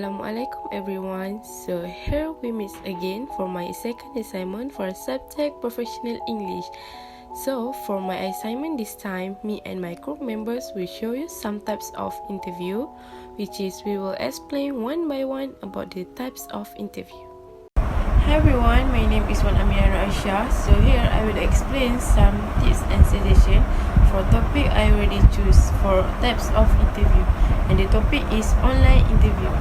Assalamualaikum everyone. So here we meet again for my second assignment for subject professional English. So for my assignment this time, me and my group members will show you some types of interview, which is we will explain one by one about the types of interview. Hi everyone, my name is Wan Amira Aisha. So here I will explain some tips and suggestions for topic I already choose for types of interview, and the topic is online interview.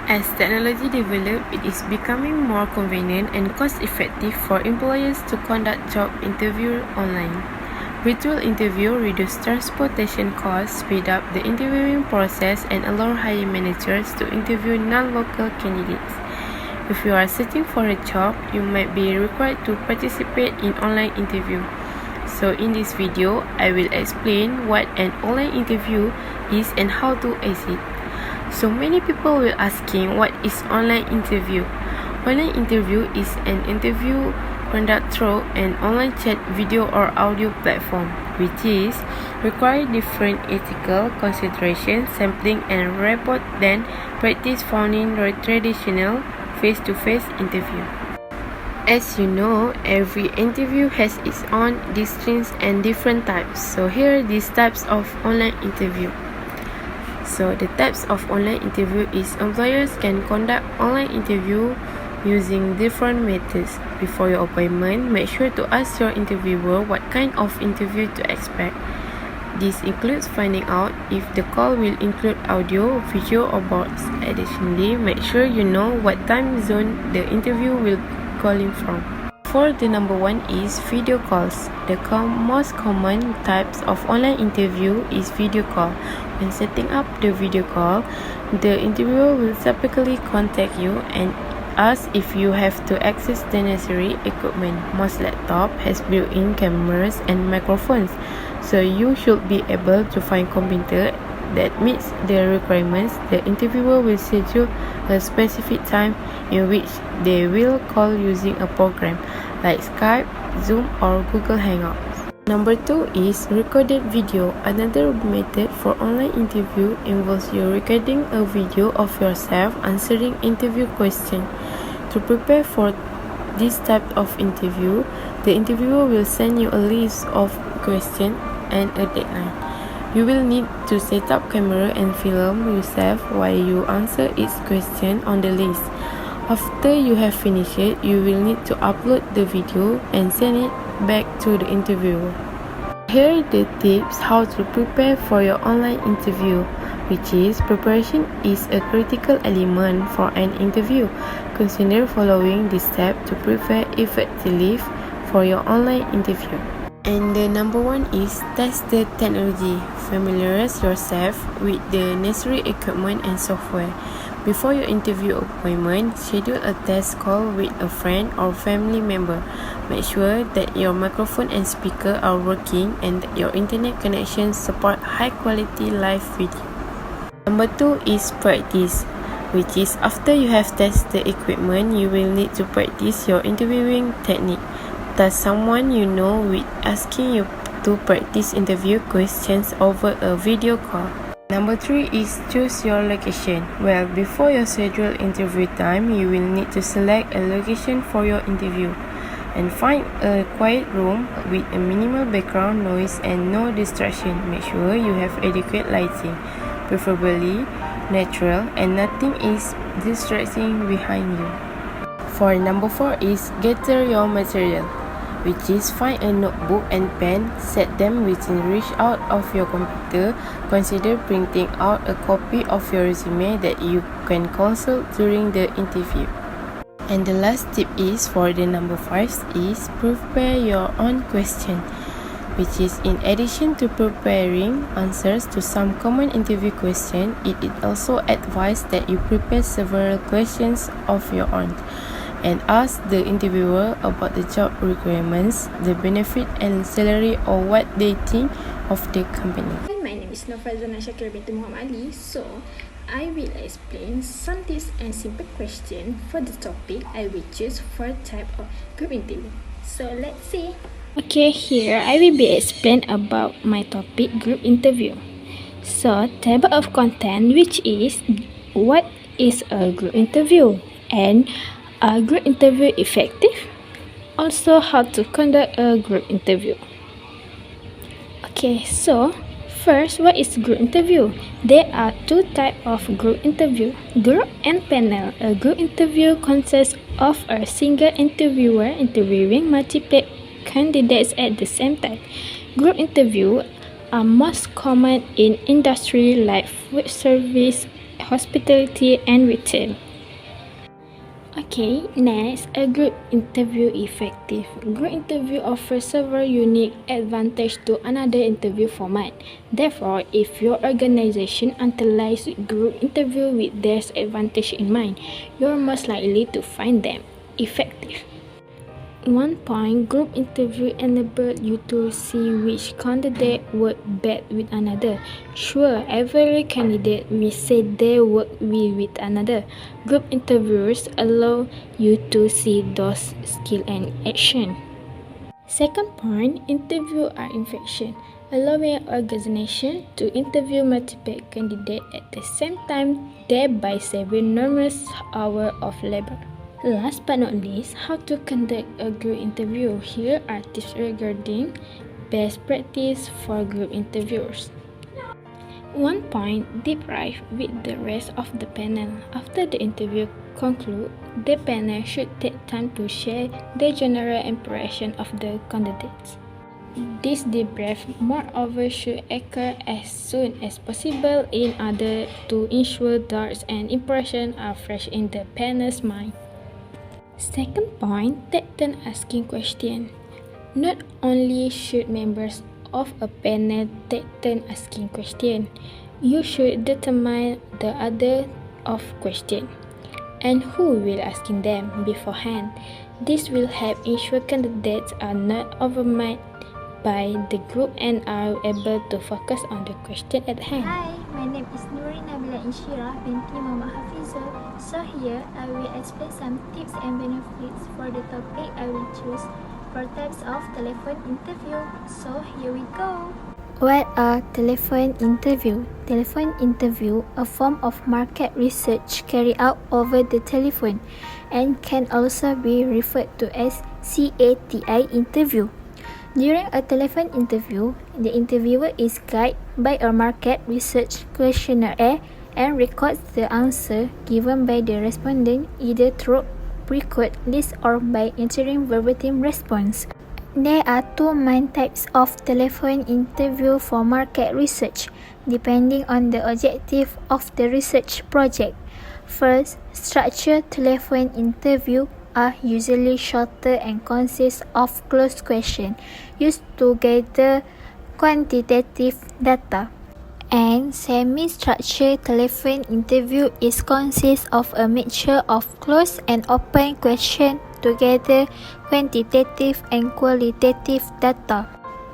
As technology develops, it is becoming more convenient and cost-effective for employers to conduct job interview online. Virtual interview reduce transportation costs, speed up the interviewing process, and allow hiring managers to interview non-local candidates. If you are searching for a job, you might be required to participate in online interview. So in this video, I will explain what an online interview is and how to exit. So many people will asking what is online interview. Online interview is an interview conducted through an online chat, video or audio platform, which is require different ethical consideration, sampling and report than practice found in traditional face-to-face interview. As you know, every interview has its own disciplines and different types. So here are these types of online interview. So the types of online interview is employers can conduct online interview using different methods. Before your appointment, make sure to ask your interviewer what kind of interview to expect. This includes finding out if the call will include audio, video or bots. Additionally, make sure you know what time zone the interview will calling from. For the number one is video calls. The most common types of online interview is video call. When setting up the video call, the interviewer will typically contact you and ask if you have to access the necessary equipment. Most laptops has built-in cameras and microphones, so you should be able to find computer that meets the requirements. The interviewer will schedule a specific time in which they will call using a program like Skype, Zoom or Google Hangouts. Number 2 is recorded video. Another method for online interview involves you recording a video of yourself answering interview questions. To prepare for this type of interview, the interviewer will send you a list of questions and a deadline. You will need to set up camera and film yourself while you answer each question on the list. After you have finished it, you will need to upload the video and send it back to the interviewer. Here are the tips how to prepare for your online interview, which is preparation is a critical element for an interview. Consider following this step to prepare effectively for your online interview. And the number one is test the technology. Familiarize yourself with the necessary equipment and software. Before your interview appointment, schedule a test call with a friend or family member. Make sure that your microphone and speaker are working and that your internet connection support high quality live video. Number 2 is practice, which is after you have tested the equipment, you will need to practice your interviewing technique. Does someone you know with asking you to practice interview questions over a video call. Number 3 is choose your location. Well, before your scheduled interview time, you will need to select a location for your interview and find a quiet room with a minimal background noise and no distraction. Make sure you have adequate lighting, preferably natural, and nothing is distracting behind you. For number 4 is gather your material, which is find a notebook and pen, set them within reach out of your computer. Consider printing out a copy of your resume that you can consult during the interview. And the last tip is for the number 5 is prepare your own question, which is in addition to preparing answers to some common interview questions, it is also advised that you prepare several questions of your own and ask the interviewer about the job requirements, the benefit and salary, or what they think of the company. Hi, my name is Nafazana Shakir binti Muhammad Ali. So, I will explain some tips and simple questions for the topic I will choose for type of group interview. So, let's see. Okay, here I will be explain about my topic group interview. So, table of content, which is what is a group interview and are group interview effective? Also, how to conduct a group interview. Okay, so first, what is group interview? There are two types of group interview, group and panel. A group interview consists of a single interviewer interviewing multiple candidates at the same time. Group interview are most common in industry like food service, hospitality, and retail. Okay, next, a group interview effective. Group interview offers several unique advantages to another interview format. Therefore, if your organization utilizes group interview with their advantage in mind, you're most likely to find them effective. 1 point, group interview enable you to see which candidate work best with another. Sure, every candidate will say they work well with another. Group interviews allow you to see those skills and action. Second point, interview are efficient, allowing an organization to interview multiple candidates at the same time, thereby saving numerous hours of labor. Last but not least, how to conduct a group interview. Here are tips regarding best practice for group interviews. 1 point, debrief with the rest of the panel. After the interview concludes, the panel should take time to share their general impression of the candidates. This debrief, moreover, should occur as soon as possible in order to ensure thoughts and impressions are fresh in the panel's mind. Second point, take turn asking questions. Not only should members of a panel take turn asking questions, you should determine the order of questions and who will asking them beforehand. This will help ensure candidates are not overwhelmed by the group and are able to focus on the question at hand. Hi, my name is Nuri Nabila Inshira binti Muhammad Hafizul. So here I will explain some tips and benefits for the topic I will choose for types of telephone interview. So here we go. What are telephone interview? Telephone interview, a form of market research carried out over the telephone and can also be referred to as CATI interview. During a telephone interview, the interviewer is guided by a market research questionnaire and records the answer given by the respondent either through pre-code list or by entering verbatim response. There are two main types of telephone interview for market research, depending on the objective of the research project. First, structured telephone interview are usually shorter and consist of closed questions used to gather quantitative data. And semi-structured telephone interview is consists of a mixture of closed and open questions to gather quantitative and qualitative data.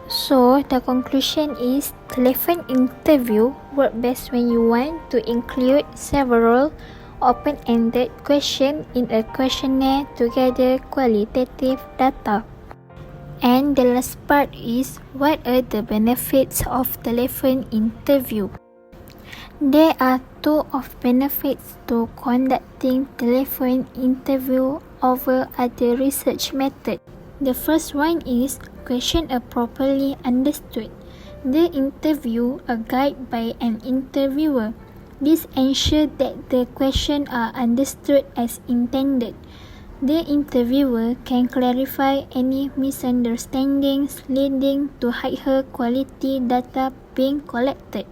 So, the conclusion is telephone interview work best when you want to include several open-ended questions in a questionnaire to gather qualitative data. And the last part is, what are the benefits of telephone interview? There are two of benefits to conducting telephone interview over other research methods. The first one is questions are properly understood. The interview are guided by an interviewer. This ensures that the questions are understood as intended. The interviewer can clarify any misunderstandings leading to higher quality data being collected.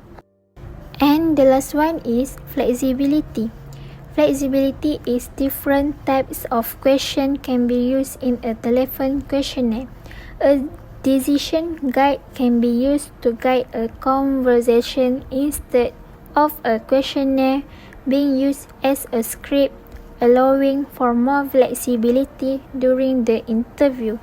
And the last one is flexibility. Flexibility is different types of questions can be used in a telephone questionnaire. A decision guide can be used to guide a conversation instead of a questionnaire being used as a script, allowing for more flexibility during the interview.